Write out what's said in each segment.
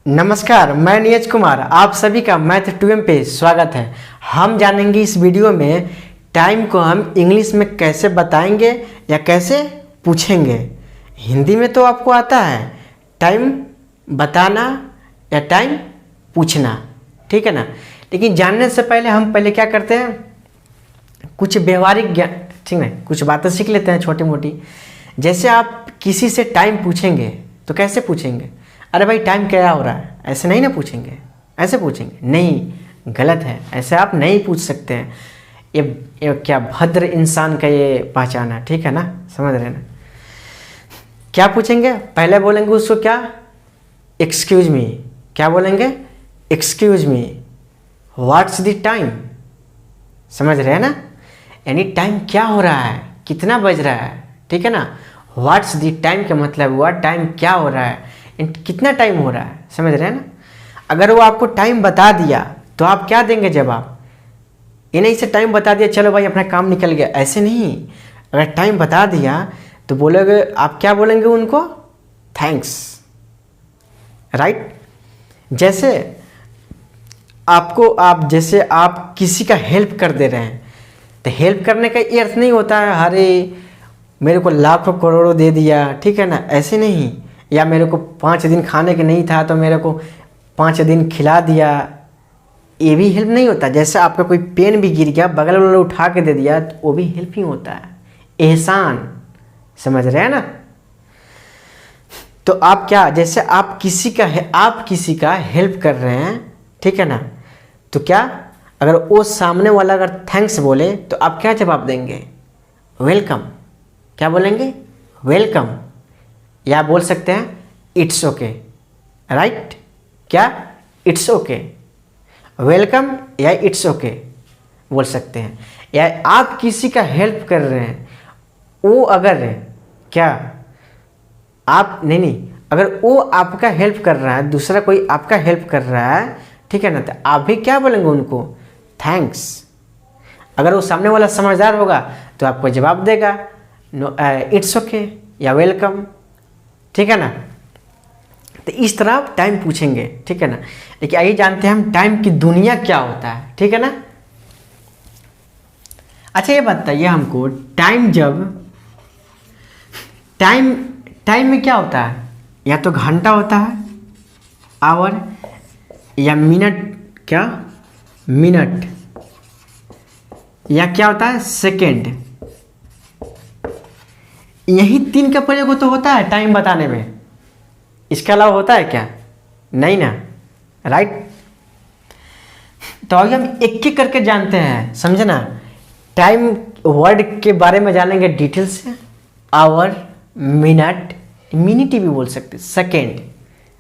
नमस्कार, मैं नीरज कुमार। आप सभी का मैथ 2M पे स्वागत है। हम जानेंगे इस वीडियो में टाइम को हम इंग्लिश में कैसे बताएंगे या कैसे पूछेंगे। हिंदी में तो आपको आता है टाइम बताना या टाइम पूछना, ठीक है ना। लेकिन जानने से पहले हम क्या करते हैं, कुछ व्यवहारिक ज्ञान, ठीक है, कुछ बातें सीख लेते हैं छोटी मोटी। जैसे आप किसी से टाइम पूछेंगे तो कैसे पूछेंगे? अरे भाई टाइम क्या हो रहा है, ऐसे नहीं ना पूछेंगे, ऐसे पूछेंगे। नहीं, गलत है, ऐसे आप नहीं पूछ सकते हैं। ये क्या भद्र इंसान का ये पहचान है, ठीक है ना, समझ रहे हैं ना। क्या पूछेंगे? पहले बोलेंगे उसको क्या, एक्सक्यूज मी। क्या बोलेंगे? Excuse me, what's the time. समझ रहे हैं ना, यानी टाइम क्या हो रहा है, कितना बज रहा है, ठीक है ना। व्हाट्स द टाइम का मतलब हुआ टाइम क्या हो रहा है, कितना टाइम हो रहा है, समझ रहे हैं ना। अगर वो आपको टाइम बता दिया तो आप क्या देंगे जवाब? ये नहीं से टाइम बता दिया चलो भाई अपना काम निकल गया, ऐसे नहीं। अगर टाइम बता दिया तो बोलोगे, आप क्या बोलेंगे उनको? Thanks, right. जैसे जैसे आप किसी का हेल्प कर दे रहे हैं तो हेल्प करने का ये अर्थ नहीं होता है अरे मेरे को लाखों करोड़ों दे दिया, ठीक है ना, ऐसे नहीं। या मेरे को 5 दिन खाने के नहीं था तो मेरे को 5 दिन खिला दिया, ये भी हेल्प नहीं होता। जैसे आपका कोई पेन भी गिर गया, बगल वाले उठा के दे दिया तो वो भी हेल्प ही होता है, एहसान। समझ रहे हैं ना। तो आप क्या, जैसे आप किसी का हेल्प कर रहे हैं, ठीक है ना, तो क्या अगर वो सामने वाला अगर थैंक्स बोले तो आप क्या जवाब देंगे? वेलकम। क्या बोलेंगे? वेलकम। या बोल सकते हैं इट्स ओके, राइट। क्या? इट्स ओके, वेलकम या इट्स ओके बोल सकते हैं। या आप किसी का हेल्प कर रहे हैं, वो अगर क्या आप नहीं, अगर वो आपका हेल्प कर रहा है, दूसरा कोई आपका हेल्प कर रहा है, ठीक है ना, तो आप भी क्या बोलेंगे उनको? थैंक्स। अगर वो सामने वाला समझदार होगा तो आपको जवाब देगा इट्स ओके या वेलकम, ठीक है ना। तो इस तरह आप टाइम पूछेंगे, ठीक है ना। लेकिन आइए जानते हैं हम टाइम की दुनिया क्या होता है, ठीक है ना। अच्छा ये बताइए हमको, टाइम में क्या होता है? या तो घंटा होता है, आवर, या मिनट, क्या मिनट, या क्या होता है सेकेंड। यही 3 का प्रयोग तो होता है टाइम बताने में, इसके अलावा होता है क्या? नहीं ना, राइट। तो आगे हम एक एक करके जानते हैं, समझे ना। टाइम वर्ड के बारे में जानेंगे डिटेल से। आवर, मिनट, मिनट भी बोल सकते, सेकेंड,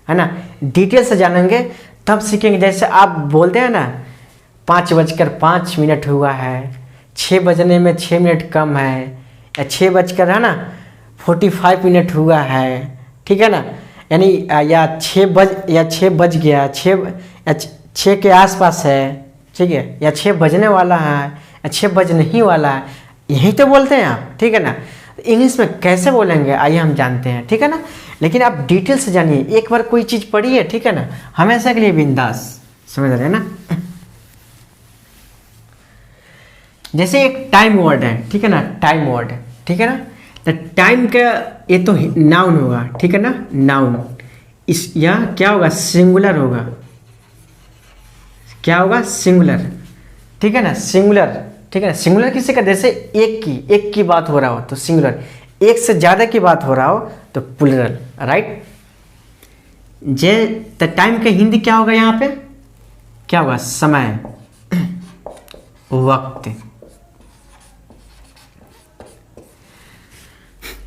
है ना, डिटेल से जानेंगे तब सीखेंगे। जैसे आप बोलते हैं ना 5:05 हुआ है, 6 बजने में 6 मिनट कम है, या 6 बजकर, है ना, 45 हुआ है, ठीक है ना। यानी या 6 बज गया, 6 के आसपास है, ठीक है, या 6 बजने वाला है या 6 बजने ही वाला है, यही तो बोलते हैं आप, ठीक है ना। इंग्लिश में कैसे बोलेंगे आइए हम जानते हैं, ठीक है ना। लेकिन आप डिटेल से जानिए, एक बार कोई चीज़ पढ़िए, ठीक है ना, हमेशा के लिए बिंदास, समझ रहे हैं ना। जैसे एक टाइम वर्ड है, ठीक है ना, टाइम वर्ड, ठीक है ना। तो टाइम का ये तो नाउन होगा, ठीक है ना, नाउन। इस यह क्या होगा? सिंगुलर होगा। क्या होगा? सिंगुलर, ठीक है ना, सिंगुलर, ठीक है ना। सिंगुलर किसी का, जैसे एक की बात हो रहा हो तो सिंगुलर, एक से ज़्यादा की बात हो रहा हो तो प्लूरल, राइट। तो टाइम का हिंदी क्या होगा? यहाँ पे क्या होगा? समय, वक्त।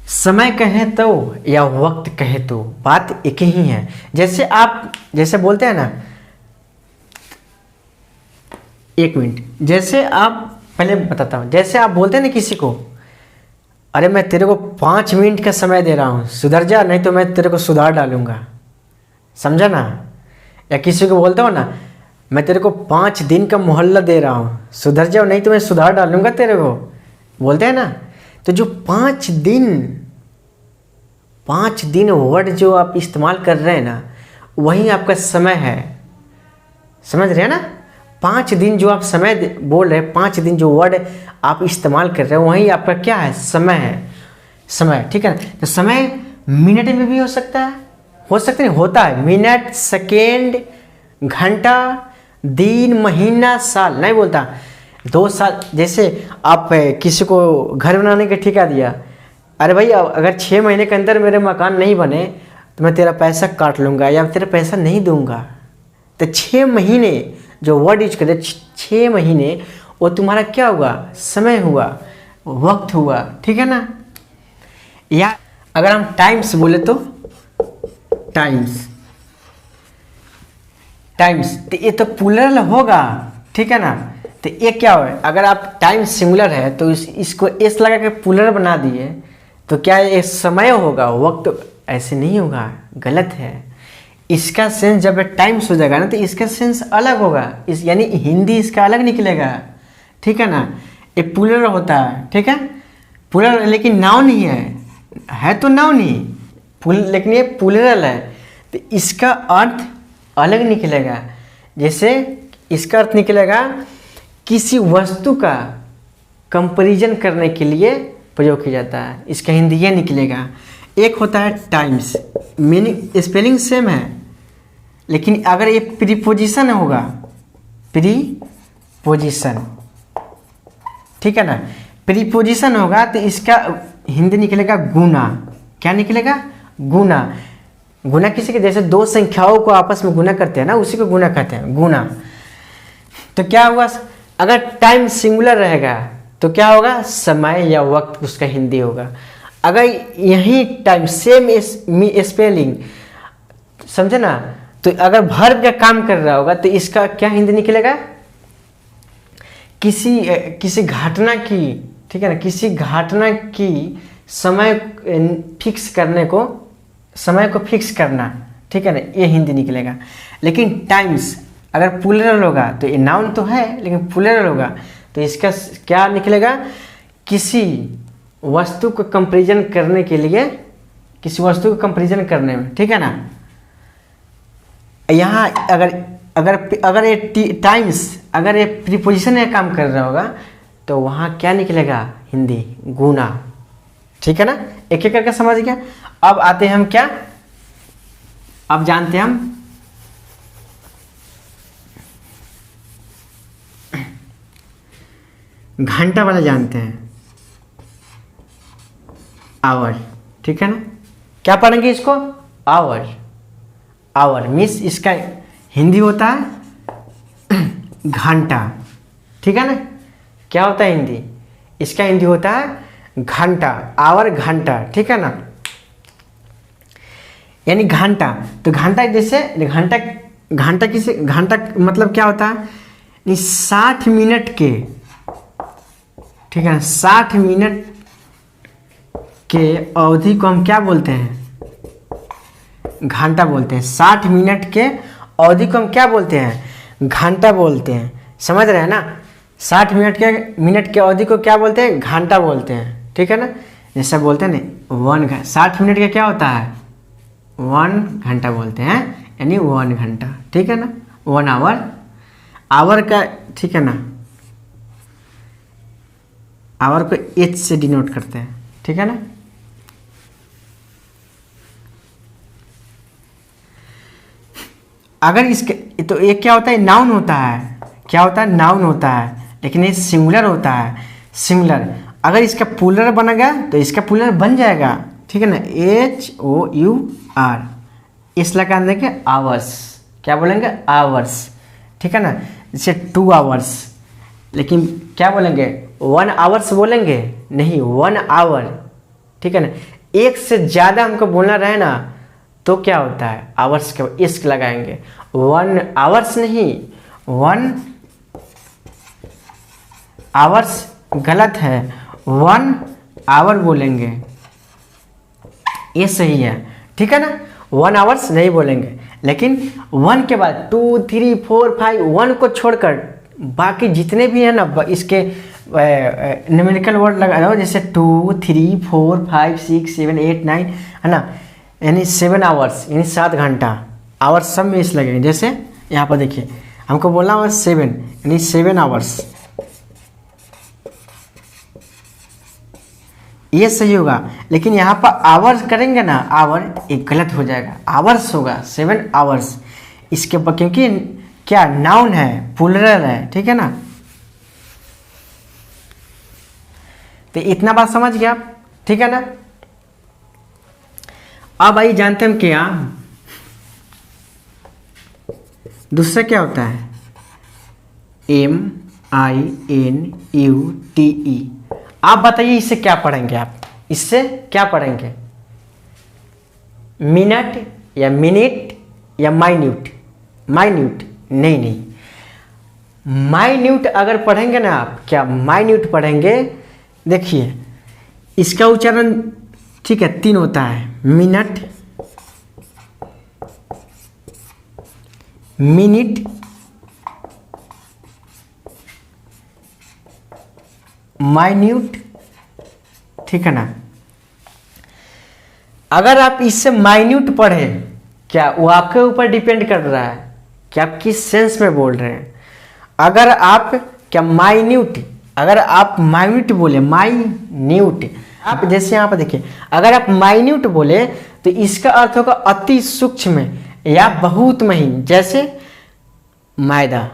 समय कहे तो या वक्त कहे तो बात एक ही है। जैसे बोलते हैं ना, एक मिनट, जैसे आप पहले बताता हूँ, जैसे आप बोलते हैं ना किसी को, अरे मैं तेरे को 5 मिनट का समय दे रहा हूँ, सुधर जा नहीं तो मैं तेरे को सुधार डालूंगा, समझा ना। या किसी को बोलता हूँ ना, मैं तेरे को 5 दिन का मोहल्ला दे रहा हूँ, सुधर जाओ नहीं तो मैं सुधार डालूंगा तेरे को, बोलते हैं ना। तो जो 5 दिन वर्ड जो आप इस्तेमाल कर रहे हैं ना, वही आपका समय है। समझ रहे हैं ना? 5 दिन जो आप समय बोल रहे हैं, 5 दिन जो वर्ड आप इस्तेमाल कर रहे हो, वही आपका क्या है? समय है। समय, ठीक है। तो समय मिनट में भी हो सकता है, नहीं होता है। मिनट, सेकेंड, घंटा, दिन, महीना, साल नहीं बोलता। 2 साल, जैसे आप किसी को घर बनाने का ठेका दिया, अरे भाई अगर 6 महीने के अंदर मेरे मकान नहीं बने तो मैं तेरा पैसा काट लूँगा या तेरा पैसा नहीं दूंगा। तो 6 महीने जो वर्ड यूज करते, 6 महीने, वो तुम्हारा क्या हुआ? समय हुआ, वक्त हुआ, ठीक है ना? या अगर हम टाइम्स बोले तो टाइम्स, तो ये तो प्लूरल होगा, ठीक है ना? तो ये क्या हो? अगर आप टाइम सिंगुलर है तो इसको एस लगा के प्लूरल बना दिए तो क्या ये समय होगा? वक्त ऐसे नहीं होगा, गलत है। इसका सेंस जब टाइम्स हो जाएगा ना तो इसका सेंस अलग होगा, यानी हिंदी इसका अलग निकलेगा, ठीक है ना? ये प्लूरल होता है, ठीक है? प्लूरल, लेकिन नाउन ही है तो नाउन ही, लेकिन ये प्लूरल है तो इसका अर्थ अलग निकलेगा। जैसे इसका अर्थ निकलेगा किसी वस्तु का कंपैरिजन करने के लिए प्रयोग किया जाता है, इसका हिंदी ये निकलेगा। एक होता है टाइम्स, मीनिंग स्पेलिंग सेम है, लेकिन अगर ये प्रीपोजिशन होगा, प्रीपोजिशन, ठीक है ना? प्रीपोजिशन होगा तो इसका हिंदी निकलेगा गुना। क्या निकलेगा? गुना। गुना किसी के, जैसे 2 संख्याओं को आपस में गुना करते हैं ना, उसी को गुना कहते हैं, गुना। तो क्या होगा? अगर टाइम सिंगुलर रहेगा तो क्या होगा? समय या वक्त उसका हिंदी होगा। अगर यही टाइम सेम स्पेलिंग, समझे ना? तो अगर वर्ब का काम कर रहा होगा तो इसका क्या हिंदी निकलेगा? किसी घटना की, ठीक है ना? किसी घटना की समय फिक्स करने को, समय को फिक्स करना, ठीक है ना? ये हिंदी निकलेगा। लेकिन टाइम्स अगर प्लूरल होगा तो ये नाउन तो है लेकिन प्लूरल होगा तो इसका क्या निकलेगा? किसी वस्तु को कंपैरिजन करने के लिए, किसी वस्तु को कंपैरिजन करने में, ठीक है ना? यहाँ अगर ये टाइम्स, अगर ये प्रीपोजिशन में काम कर रहा होगा तो वहाँ क्या निकलेगा? हिंदी गुना, ठीक है ना? एक एक करके समझ गया। अब आते हैं हम क्या, अब जानते हैं हम घंटा वाला जानते हैं, आवर, ठीक है ना? क्या पढ़ेंगे इसको? आवर। आवर मीन्स इसका हिंदी होता है घंटा, ठीक है ना? क्या होता है हिंदी? इसका हिंदी होता है घंटा, आवर घंटा, ठीक है ना? यानी घंटा, तो घंटा जैसे घंटा किसी, घंटा मतलब क्या होता है? 60 मिनट के, ठीक है, 60 मिनट के अवधि को हम क्या बोलते हैं? घंटा बोलते हैं। 60 मिनट के अवधि को हम क्या बोलते हैं? घंटा बोलते हैं। समझ रहे हैं ना? 60 मिनट के अवधि को क्या बोलते हैं? घंटा बोलते हैं, ठीक है ना? जैसे बोलते हैं ना 1 घंटा, 60 मिनट का क्या होता है? 1 घंटा बोलते हैं, यानी 1 घंटा, ठीक है ना? 1 आवर, आवर का, ठीक है ना? आवर को एच से डिनोट करते हैं, ठीक है ना? अगर इसके, तो ये क्या होता है? नाउन होता है। क्या होता है? नाउन होता है, लेकिन ये सिंगुलर होता है, सिंगुलर। अगर इसका प्लूरल बनेगा तो इसका प्लूरल बन जाएगा, ठीक है ना? HOUR, इस लगा देंगे आवर्स, क्या बोलेंगे? आवर्स, ठीक है ना? जैसे 2 आवर्स, लेकिन क्या बोलेंगे? 1 आवर्स बोलेंगे नहीं, 1 आवर, ठीक है ना? एक से ज़्यादा हमको बोलना रहे ना तो क्या होता है? आवर्स के इश्क लगाएंगे। 1 आवर्स नहीं, 1 आवर्स गलत है, 1 आवर बोलेंगे, ये सही है, ठीक है ना? 1 आवर्स नहीं बोलेंगे, लेकिन 1 के बाद 2 3 4 5, 1 को छोड़कर बाकी जितने भी है ना, इसके न्यूमेरिकल वर्ड लगा दो, जैसे 2 3 4 5 6 7 8 9, है ना? यानी 7 आवर्स, यानी 7 घंटा आवर्स सब में इस लगेंगे। जैसे यहाँ पर देखिए हमको बोलना हुआ 7 यानी 7 आवर्स, ये सही होगा। लेकिन यहाँ पर आवर्स करेंगे ना, आवर एक गलत हो जाएगा, आवर्स होगा 7 आवर्स। इसके ऊपर क्योंकि क्या नाउन है, प्लूरल है, ठीक है ना। तो इतना बात समझ गया आप, ठीक है ना। अब आइए जानते हैं क्या दूसरा क्या होता है, MINUTE। आप बताइए इससे क्या पढ़ेंगे, आप इससे क्या पढ़ेंगे, मिनट या मिनट या माइन्यूट। माइन्यूट नहीं नहीं, माइन्यूट अगर पढ़ेंगे ना आप, क्या माइन्यूट पढ़ेंगे, देखिए इसका उच्चारण ठीक है 3 होता है, मिनट, मिनट, माइन्यूट, ठीक है ना। अगर आप इससे माइन्यूट पढ़े, क्या वो आपके ऊपर डिपेंड कर रहा है कि आप किस सेंस में बोल रहे हैं। अगर आप क्या माइन्यूट, अगर आप माइन्यूट बोले, माइन्यूट, आप जैसे यहाँ पर देखिए अगर आप माइन्यूट बोले तो इसका अर्थ होगा अति सूक्ष्म या बहुत महीन। जैसे मैदा,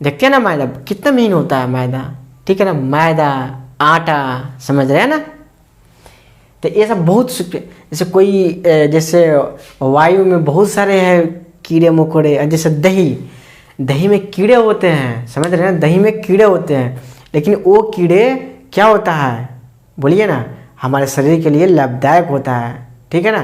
देखते हैं ना मैदा कितना महीन होता है मैदा, ठीक है ना, मैदा, आटा, समझ रहे हैं ना। तो ये सब बहुत सूक्ष्म, जैसे कोई जैसे वायु में बहुत सारे हैं कीड़े मकोड़े, जैसे दही, दही में कीड़े होते हैं, समझ रहे हैं, दही में कीड़े होते हैं, लेकिन वो कीड़े क्या होता है, बोलिए ना, हमारे शरीर के लिए लाभदायक होता है, ठीक है ना।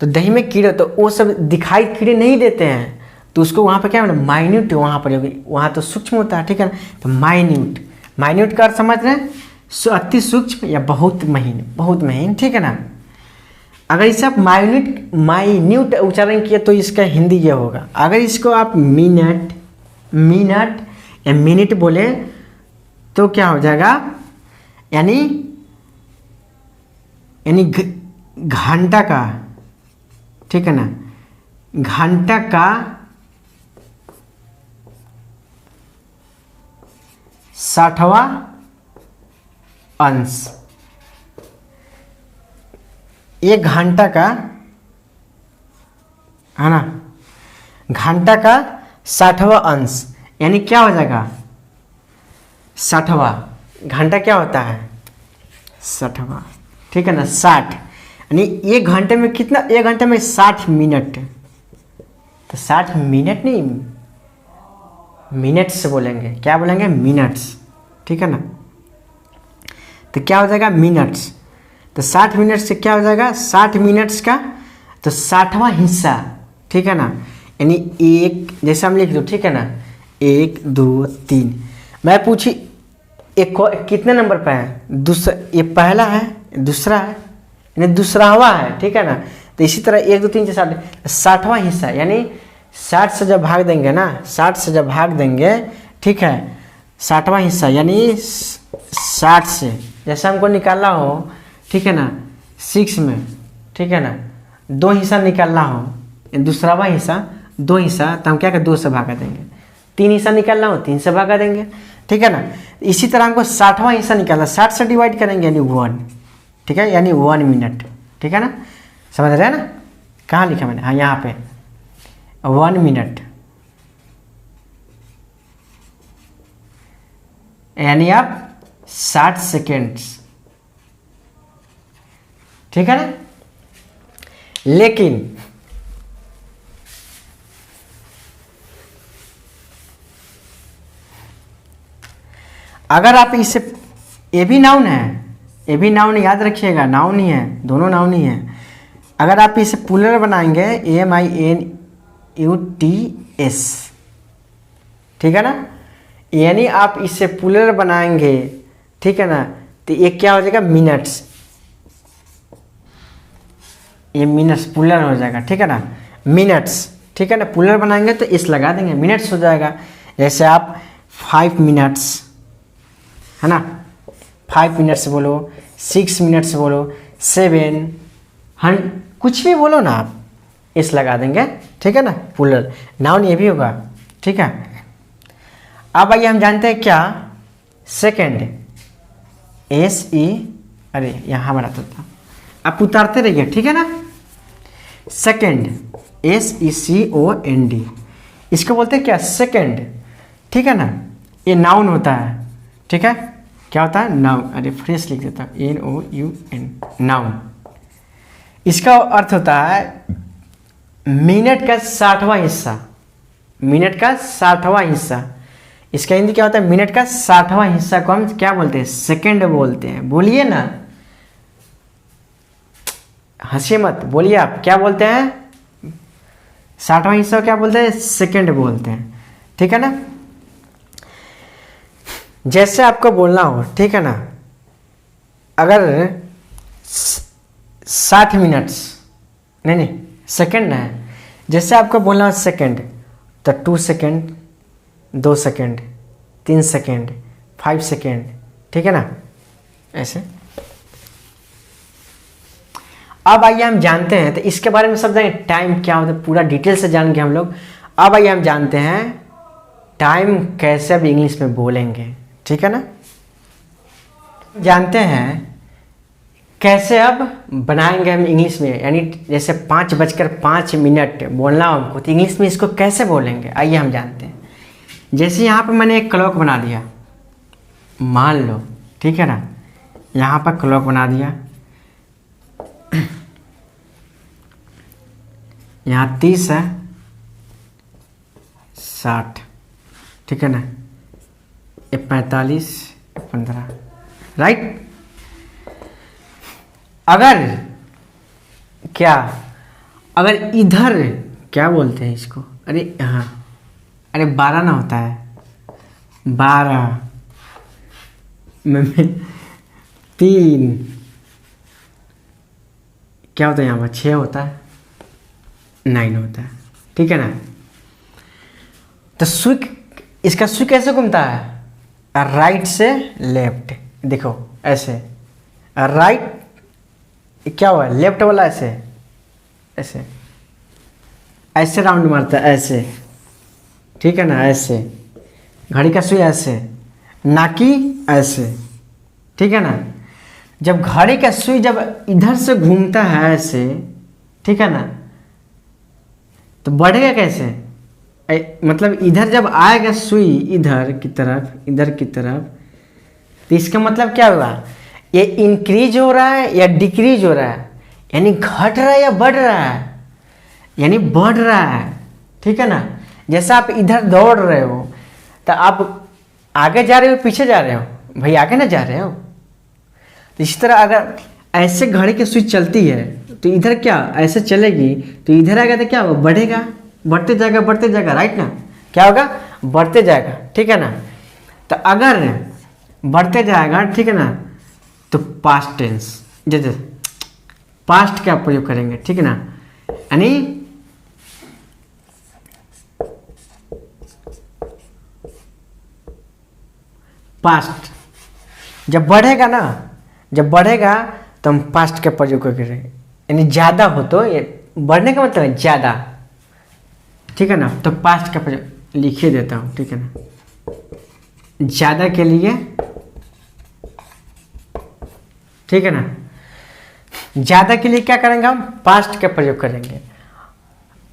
तो दही में कीड़े, तो वो सब दिखाई कीड़े नहीं देते हैं, तो उसको वहाँ पर क्या है, माइन्यूट, वहाँ पर वहाँ तो सूक्ष्म होता है, ठीक है ना। तो माइन्यूट, माइन्यूट का अर्थ समझ रहे हैं, अति सूक्ष्म या बहुत महीन, बहुत महीन, ठीक है ना। अगर इसे आप माइन्यूट, माइन्यूट उच्चारण किए तो इसका हिंदी ये होगा। अगर इसको आप मिनट, मिनट या मिनट बोले तो क्या हो जाएगा, यानी यानी घंटा का, ठीक है ना, घंटा का 60वां अंश। एक घंटा का है ना, घंटा का 60वां अंश, यानी क्या हो जाएगा 60वां। घंटा क्या होता है 60वां, ठीक है ना, 60 यानी एक घंटे में कितना, एक घंटे में 60 मिनट, तो 60 मिनट नहीं, मिनट्स बोलेंगे, क्या बोलेंगे, मिनट्स, ठीक है ना। तो क्या हो जाएगा मिनट्स, तो 60 मिनट से क्या हो जाएगा 60 मिनट्स का तो 60वां हिस्सा, ठीक है ना। यानी एक, जैसे हम लिख दो, ठीक है ना, 1 2 3। मैं पूछी एक कितने नंबर पे है, दूसरा, ये पहला है, दूसरा है, यानी दूसरावा है, ठीक है ना। तो इसी तरह 1 2 3 4 60वां हिस्सा, यानी 60 से जब भाग देंगे ना, 60 से जब भाग देंगे, ठीक है, 60वां हिस्सा यानी 60 से, जैसे हमको निकालना हो, ठीक है ना, 6 में, ठीक है ना, 2 हिस्सा निकालना हो, दूसरावा हिस्सा 2 हिस्सा, तो हम क्या करें 2 से भागा देंगे। 3 हिस्सा निकालना हो 3 से भागा देंगे, ठीक है ना। इसी तरह हमको 60वां हिस्सा निकालना, 60 से डिवाइड करेंगे यानी 1, ठीक है, यानी 1 मिनट, ठीक है ना, समझ रहे हैं ना। कहाँ लिखा मैंने, हाँ यहाँ पे 1 मिनट, यानी आप 60 सेकेंड्स, ठीक है ना। लेकिन अगर आप इसे, ये भी नाउन है, ये भी नाउन, याद रखिएगा नाउन ही है, दोनों नाउन ही है। अगर आप इसे प्लूरल बनाएंगे MINUTS, ठीक है ना, यानी आप इसे प्लूरल बनाएंगे, ठीक है ना, तो ये क्या हो जाएगा मिनट्स, ये मिनट्स प्लूरल हो जाएगा, ठीक है ना, मिनट्स, ठीक है ना। प्लूरल बनाएंगे तो इस लगा देंगे, मिनट्स हो जाएगा। जैसे आप 5 मिनट्स, है ना, 5 मिनट्स बोलो, 6 मिनट्स बोलो, 7 कुछ भी बोलो ना आप, एस लगा देंगे, ठीक है ना, प्लूरल। नाउन ये भी होगा, ठीक है। अब आइए हम जानते हैं क्या सेकेंड, एस ई, अरे यहाँ बनाता था, आप उतारते रहिए, ठीक है ना। सेकेंड, SECOND, इसको बोलते हैं क्या, सेकेंड, ठीक है ना। ये नाउन होता है, ठीक है, क्या होता है, नाउन। अरे फ्रेश लिख देता हूँ, NOUN, नाउन। इसका अर्थ होता है मिनट का 60वां हिस्सा, मिनट का 60वां हिस्सा। इसका हिंदी क्या होता है, मिनट का 60वां हिस्सा को हम क्या बोलते हैं, सेकेंड बोलते हैं। बोलिए ना, हंसिए मत, बोलिए आप क्या बोलते हैं, 60वां हिस्सा क्या बोलते हैं, सेकेंड बोलते हैं, ठीक है ना। जैसे आपको बोलना हो, ठीक है ना, अगर 60 मिनट्स, नहीं सेकेंड है, जैसे आपको बोलना हो सेकेंड, तो 2 सेकेंड, 2 सेकेंड, 3 सेकेंड, 5 सेकेंड, ठीक है ना, ऐसे। अब आइए हम जानते हैं, तो इसके बारे में सब जानेंगे, टाइम क्या होता है पूरा डिटेल से जानेंगे हम लोग। अब आइए हम जानते हैं टाइम कैसे अब इंग्लिश में बोलेंगे, ठीक है ना। जानते हैं कैसे अब बनाएंगे हम इंग्लिश में, यानी जैसे 5:05 बोलना हो हमको, तो इंग्लिश में इसको कैसे बोलेंगे, आइए हम जानते हैं। जैसे यहाँ पे मैंने एक क्लॉक बना दिया, मान लो, ठीक है ना, यहाँ पर क्लॉक बना दिया, यहाँ 30 है, 60, ठीक है ना, ये 45, 15, राइट। अगर क्या, अगर इधर क्या बोलते हैं इसको, अरे हाँ, अरे 12 ना होता है, 12 में 3 क्या होता है, यहाँ पर 6 होता है, 9 होता है, ठीक है ना। तो सुई, इसका सुई कैसे घूमता है, राइट से लेफ्ट, देखो ऐसे, राइट क्या हुआ, लेफ्ट वाला ऐसे, ऐसे ऐसे राउंड मारता है, ऐसे, ठीक है ना, ऐसे। घड़ी का सुई ऐसे, ना कि ऐसे, ठीक है ना। जब घड़ी का सुई जब इधर से घूमता है ऐसे, ठीक है ना, तो बढ़ेगा कैसे, मतलब इधर जब आएगा सुई इधर की तरफ, इधर की तरफ, तो इसका मतलब क्या हुआ, ये इंक्रीज हो रहा है या डिक्रीज हो रहा है, यानी घट रहा है या बढ़ रहा है, यानी बढ़ रहा है, ठीक है ना। जैसे आप इधर दौड़ रहे हो, तो आप आगे जा रहे हो पीछे जा रहे हो, भाई आगे ना जा रहे हो। तो इस तरह अगर ऐसे घड़ी की स्विच चलती है, तो इधर क्या ऐसे चलेगी, तो इधर आएगा तो क्या होगा, बढ़ेगा, बढ़ते जाएगा, बढ़ते जाएगा, राइट ना, क्या होगा, बढ़ते जाएगा, ठीक है ना। तो अगर बढ़ते जाएगा, ठीक है ना, तो पास्ट टेंस, जैसे पास्ट का प्रयोग करेंगे, ठीक है ना, यानी पास्ट जब बढ़ेगा ना, जब बढ़ेगा तो हम पास्ट का प्रयोग करेंगे, यानी ज़्यादा हो तो, ये बढ़ने का मतलब है ज़्यादा, ठीक है ना। तो पास्ट का प्रयोग लिखिए देता हूँ, ठीक है ना, ज़्यादा के लिए, ठीक है ना, ज़्यादा के लिए क्या करेंगे हम, पास्ट का प्रयोग करेंगे।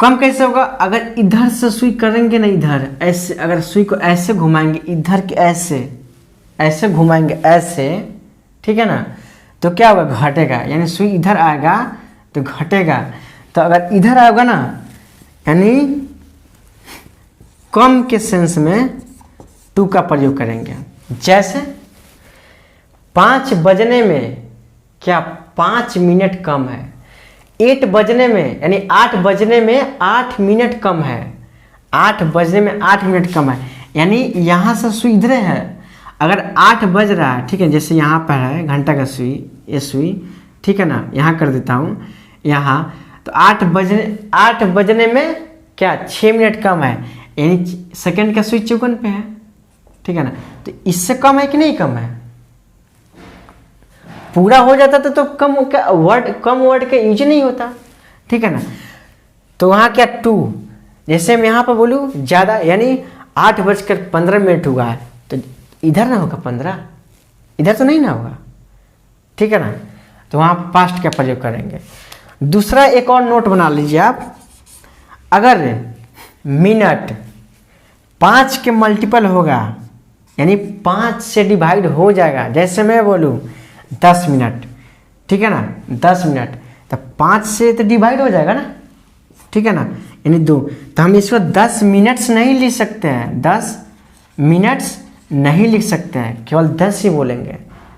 कम कैसे होगा, अगर इधर से सुई करेंगे ना, इधर ऐसे, अगर सुई को ऐसे घुमाएंगे, इधर के ऐसे, ऐसे घुमाएंगे ऐसे, ठीक है ना, तो क्या होगा, घटेगा, यानी सुई इधर आएगा तो घटेगा। तो अगर इधर आएगा ना, यानी कम के सेंस में टू का प्रयोग करेंगे। जैसे 5 बजने में क्या 5 मिनट कम है, 8 बजने में, यानी 8 बजने में 8 मिनट कम है, 8 बजने में 8 मिनट कम है, यानी यहाँ से सुई इधर है। अगर 8 बज रहा है, ठीक है, जैसे यहाँ पर है घंटा का सुई, ये सुई, ठीक है ना, यहाँ कर देता हूँ यहाँ, तो 8 बजने में क्या 6 मिनट कम है, यानी सेकंड का सुई चौकन पे है, ठीक है ना। तो इससे कम है कि नहीं कम है, पूरा हो जाता तो कम वर्ड का यूज नहीं होता, ठीक है ना। तो वहाँ क्या 2, जैसे मैं यहाँ पर बोलूँ ज़्यादा, यानी 8:15 हुआ है, तो इधर ना होगा 15, इधर तो नहीं ना होगा, ठीक है ना। तो वहाँ पास्ट का प्रयोग करेंगे। दूसरा एक और नोट बना लीजिए आप, अगर मिनट 5 के मल्टीपल होगा, यानी 5 से डिवाइड हो जाएगा, जैसे मैं बोलूँ 10 मिनट, ठीक है ना, 10 मिनट, तो 5 से तो डिवाइड हो जाएगा ना, ठीक है ना, यानी 2, तो हम इसको 10 मिनट्स नहीं लिख सकते हैं, 10 मिनट्स नहीं लिख सकते हैं, केवल 10 ही बोलेंगे,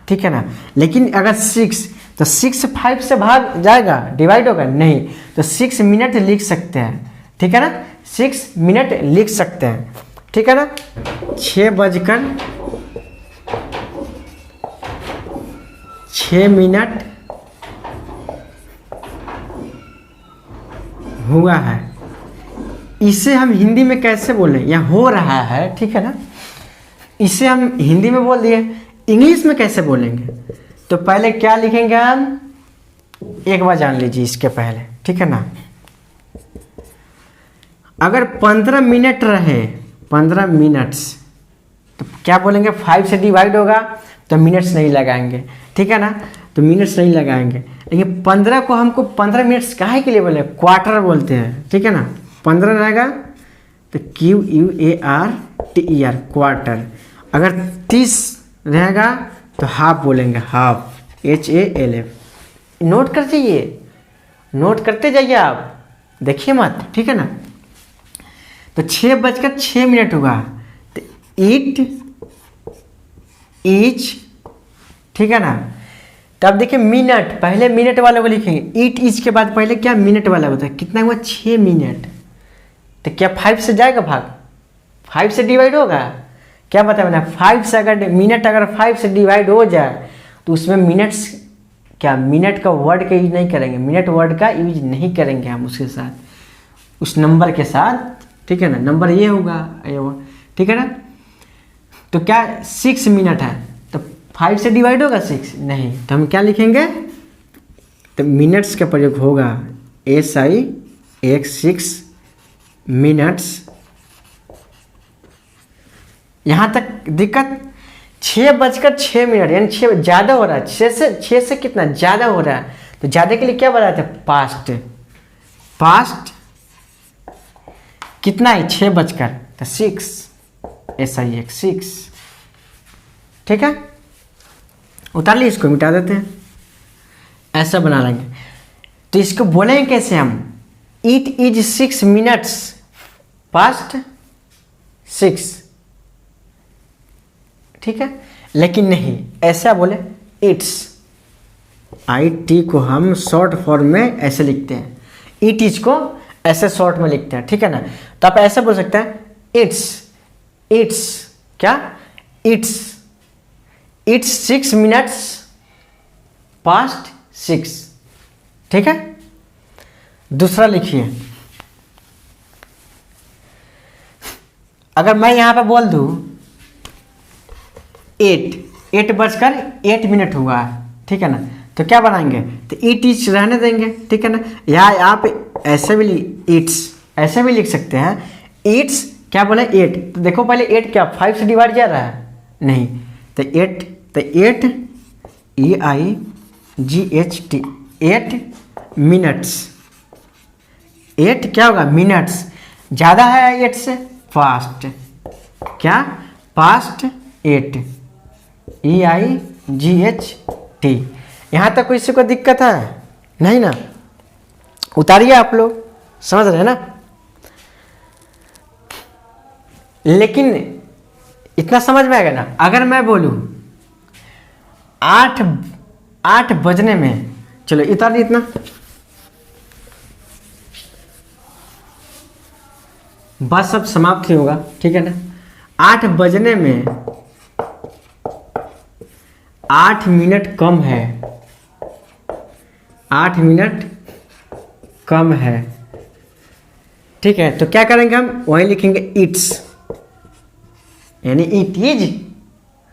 ठीक है ना। लेकिन अगर 6, तो 6 5 से भाग जाएगा, डिवाइड होगा नहीं, तो 6 मिनट लिख सकते हैं, ठीक है ना, 6 मिनट लिख सकते हैं, ठीक है ना। 6:06 हुआ है, इसे हम हिंदी में कैसे बोलें, या हो रहा है, ठीक है ना, इसे हम हिंदी में बोल दिए, इंग्लिश में कैसे बोलेंगे। तो पहले क्या लिखेंगे हम, एक बार जान लीजिए इसके पहले, ठीक है ना। अगर 15 मिनट रहे, 15 मिनट्स, तो क्या बोलेंगे, 5 से डिवाइड होगा तो मिनट्स नहीं लगाएंगे, ठीक है ना, तो मिनट्स नहीं लगाएंगे। लेकिन 15 को हमको 15 मिनट्स काहे के लिए बोले, क्वार्टर बोलते हैं, ठीक है ना। 15 रहेगा तो QUARTER, क्वार्टर। अगर 30 रहेगा तो हाफ बोलेंगे, हाफ, HALF। नोट कर जाइए, नोट करते जाइए आप, देखिए मत, ठीक है ना। तो 6:06 हुआ, तो इट इज, ठीक है ना। तब देखिए मिनट, पहले मिनट वाले को लिखेंगे, इट इज के बाद पहले क्या मिनट वाला होता है, कितना हुआ 6 मिनट, तो क्या 5 से जाएगा भाग, 5 से डिवाइड होगा, क्या बताया मैंने, 5 से अगर मिनट अगर 5 से डिवाइड हो जाए तो उसमें मिनट्स, क्या मिनट का वर्ड का यूज नहीं करेंगे, मिनट वर्ड का यूज नहीं करेंगे हम उसके साथ, उस नंबर के साथ, ठीक है ना, नंबर ये होगा, ठीक है ना। तो क्या 6 मिनट है, तो 5 से डिवाइड होगा 6 नहीं, तो हम क्या लिखेंगे, तो मिनट्स का प्रयोग होगा, SI 6 मिनट्स। यहाँ तक दिक्कत, 6:06 यानी 6 ज़्यादा हो रहा है, 6 से कितना ज़्यादा हो रहा है, तो ज़्यादा के लिए क्या बताते हैं, पास्ट, पास्ट कितना है 6:06, SI 6, ठीक है। उतार ली, इसको मिटा देते हैं, ऐसा बना लेंगे। तो इसको बोलेंगे कैसे हम, इट इज 6 मिनट्स पास्ट 6, ठीक है। लेकिन नहीं, ऐसा बोले इट्स, IT को हम शॉर्ट फॉर्म में ऐसे लिखते हैं, इट इज को ऐसे शॉर्ट में लिखते हैं, ठीक है ना। तो आप ऐसे बोल सकते हैं, इट्स, इट्स क्या, इट्स 6 मिनट्स पास्ट 6, ठीक है। दूसरा लिखिए, अगर मैं यहां पे बोल दूं 8:08 हुआ है, ठीक है ना, तो क्या बनाएंगे, तो इट इज रहने देंगे, ठीक है ना। यहाँ पे ऐसे भी इट्स ऐसे भी लिख सकते हैं, इट्स क्या बोले 8, तो देखो पहले 8 क्या 5 से डिवाइड जा रहा है नहीं, तो 8 EIGHT 8 मिनट्स, 8 क्या होगा मिनट्स, ज़्यादा है 8 से, फास्ट, क्या पास्ट 8 EIGHT। यहाँ तक किसी को दिक्कत है नहीं ना, उतारिए आप लोग, समझ रहे हैं ना। लेकिन इतना समझ में आएगा ना, अगर मैं बोलूँ 8 बजने में, चलो उतार इतना, बस सब समाप्त ही होगा, ठीक है ना। 8 बजने में 8 मिनट कम है, 8 मिनट कम है, ठीक है। तो क्या करेंगे हम, वही लिखेंगे इट्स, यानी इट इज,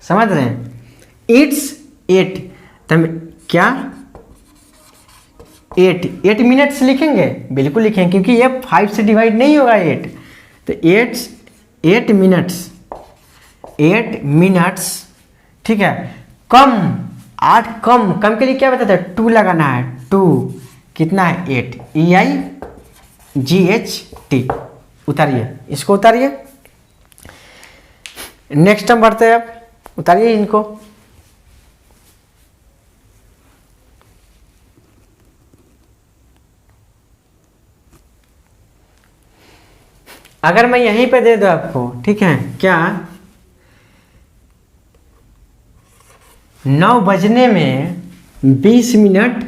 समझ रहे हैं, इट्स 8, तब क्या 8 मिनट्स लिखेंगे, बिल्कुल लिखेंगे क्योंकि ये 5 से डिवाइड नहीं होगा 8, तो 8 मिनट्स, 8 मिनट्स, ठीक है। कम, 8 कम, कम के लिए क्या बताता है, 2 लगाना है, 2 कितना है 8, EIGHT। उतारिए इसको, उतारिए। नेक्स्ट हम बढ़ते हैं, अब उतारिए इनको। अगर मैं यहीं पे दे दूं आपको, ठीक है, क्या 9 बजने में 20 मिनट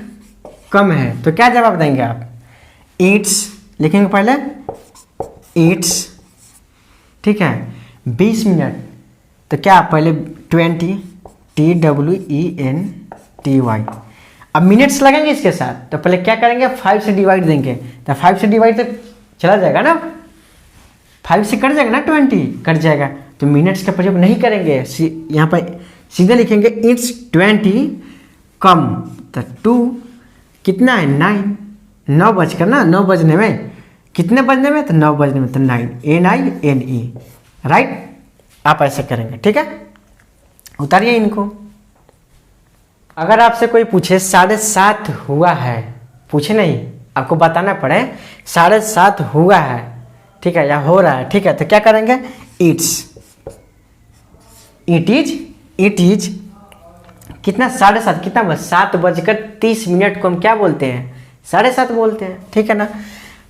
कम है, तो क्या जवाब देंगे आप? इट्स लिखेंगे पहले, इट्स, ठीक है, 20 मिनट, तो क्या पहले 20, TWENTY। अब मिनट्स लगेंगे इसके साथ, तो पहले क्या करेंगे, 5 से डिवाइड देंगे, तो 5 से डिवाइड तो चला जाएगा ना, 5 से कट जाएगा ना, 20 कट जाएगा, तो मिनट्स का प्रयोग नहीं करेंगे, यहाँ पर सीधे लिखेंगे इट्स 20 कम, तो 2 कितना है 9, 9 बजकर ना, 9 बजने में, कितने बजने में, तो 9 बजने में, तो 9, NINE, राइट। आप ऐसे करेंगे, ठीक है। उतारिए इनको। अगर आपसे कोई पूछे 7:30 हुआ है, पूछे नहीं, आपको बताना पड़े 7:30 हुआ है, ठीक है, या हो रहा है, ठीक है, तो क्या करेंगे, इट्स, इट इज कितना 7:30, कितना बस 7:30 को हम क्या बोलते हैं, 7:30 बोलते हैं, ठीक है ना।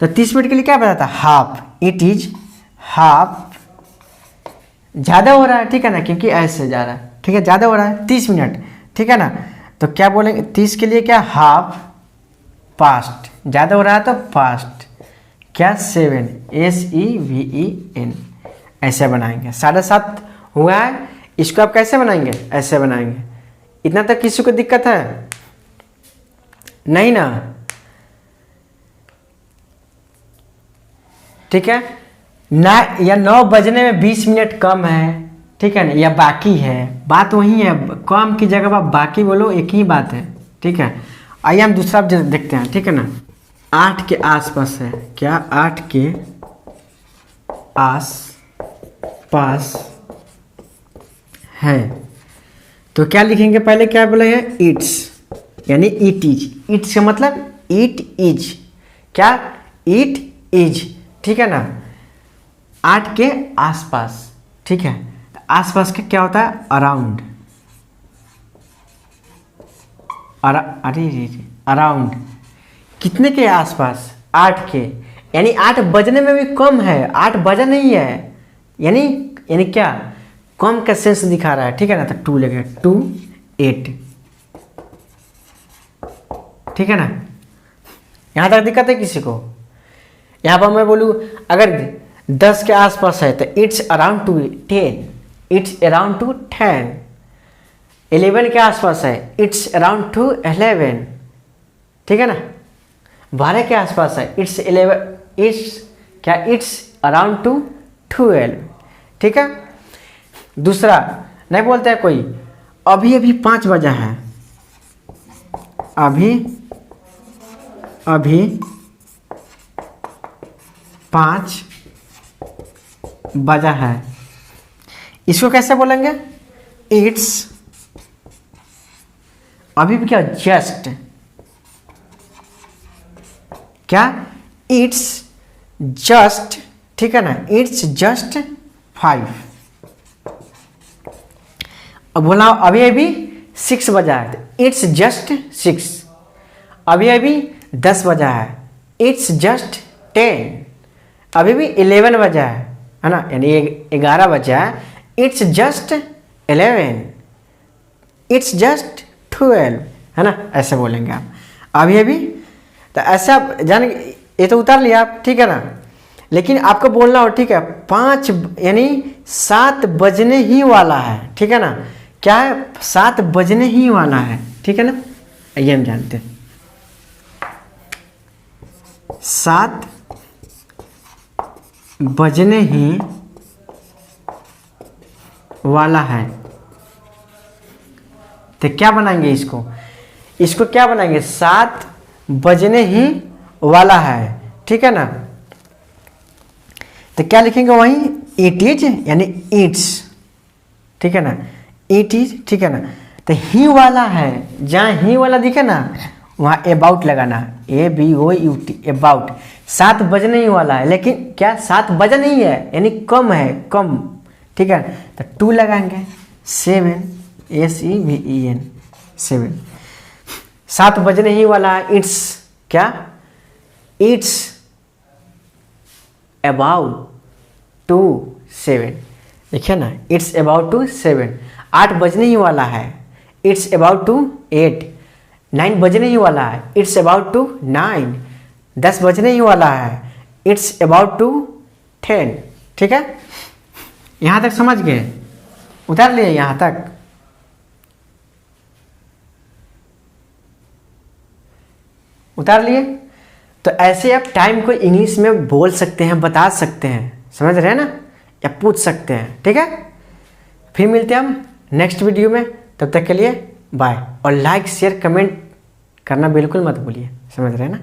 तो 30 मिनट के लिए क्या बताता, हाफ, इट इज हाफ, ज़्यादा हो रहा है, ठीक है ना, क्योंकि ऐसे जा रहा है, ठीक है, ज़्यादा हो रहा है 30 मिनट, ठीक है ना, तो क्या बोलेंगे 30 के लिए, क्या हाफ पास्ट, ज़्यादा हो रहा है तो फास्ट, क्या 7, SEVEN, ऐसे बनाएंगे। 7:30 हुआ है, इसको आप कैसे बनाएंगे, ऐसे बनाएंगे। इतना तक किसी को दिक्कत है नहीं ना, ठीक है ना, या 9 बजने में 20 मिनट कम है, ठीक है ना, या बाकी है, बात वही है, कम की जगह आप बाकी बोलो, एक ही बात है, ठीक है। आइए हम दूसरा देखते हैं, ठीक है ना। 8 के आसपास है, क्या 8 के आस पास है, तो क्या लिखेंगे, पहले क्या बोले हैं, इट्स, यानी इट इज, इट्स का मतलब इट इज, क्या इट इज, ठीक है ना। 8 के आसपास, ठीक है, आसपास का क्या होता है, अराउंड, अरे अराउंड, कितने के आसपास, 8 के, यानी 8 बजने में भी कम है, 8 बजा नहीं है, यानी क्या, कम का सेंस दिखा रहा है, ठीक है ना, तो 2 लगेगा, 2 8, ठीक है ना। यहाँ तक दिक्कत है किसी को? यहाँ पर मैं बोलूँ अगर 10 के आसपास है तो it's around two 10, it's around two 10। 11 के आसपास है, इट्स अराउंड टू 11, ठीक है ना। 12 के आसपास है, इट्स 11, इट्स अराउंड टू 12, ठीक है। दूसरा नहीं बोलते हैं कोई, अभी 5 बजा है, अभी 5 बजा है, इसको कैसे बोलेंगे, इट्स, अभी भी क्या, जस्ट, क्या इट्स जस्ट, ठीक है ना, इट्स जस्ट 5। अब बोला अभी 6 बजा है, इट्स जस्ट 6। अभी 10 बजा है, इट्स जस्ट 10। अभी भी 11 बजा है ना, यानी 11 बजा है, इट्स जस्ट 11, इट्स जस्ट 12, है ना, ऐसे बोलेंगे आप। अभी तो ऐसा जान, ये तो उतार लिया आप, ठीक है ना, लेकिन आपको बोलना हो, ठीक है, 5 यानी 7 बजने ही वाला है, ठीक है ना, क्या है, 7 बजने ही वाला है, ठीक है ना। आइए हम जानते हैं, 7 बजने ही वाला है, तो क्या बनाएंगे इसको क्या बनाएंगे, 7 बजने ही वाला है, ठीक है ना। तो क्या लिखेंगे वहीं, इट इज यानी ईट्स, ठीक है ना, इट इज, ठीक है ना। तो ही वाला है, जहाँ ही वाला दिखे ना वहाँ अबाउट लगाना, ABOUT, अबाउट। 7 बजने ही वाला है, लेकिन क्या 7 बजा नहीं है, यानी कम है, कम, ठीक है। तो 2 लगाएंगे, 7, SEVEN, 7। 7 बजने ही वाला है, इट्स क्या, इट्स अबाउट टू 7, देखिए ना, इट्स अबाउट टू 7। 8 बजने ही वाला है, इट्स अबाउट टू 8। 9 बजने ही वाला है, इट्स अबाउट टू 9। 10 बजने ही वाला है, इट्स अबाउट टू 10, ठीक है। यहाँ तक समझ गए, उतार लिए यहाँ तक। उतार लिए। तो ऐसे आप टाइम को इंग्लिश में बोल सकते हैं, बता सकते हैं, समझ रहे हैं ना, या पूछ सकते हैं, ठीक है। फिर मिलते हैं हम नेक्स्ट वीडियो में, तब तक के लिए बाय। और लाइक शेयर कमेंट करना बिल्कुल मत भूलिए, समझ रहे हैं ना।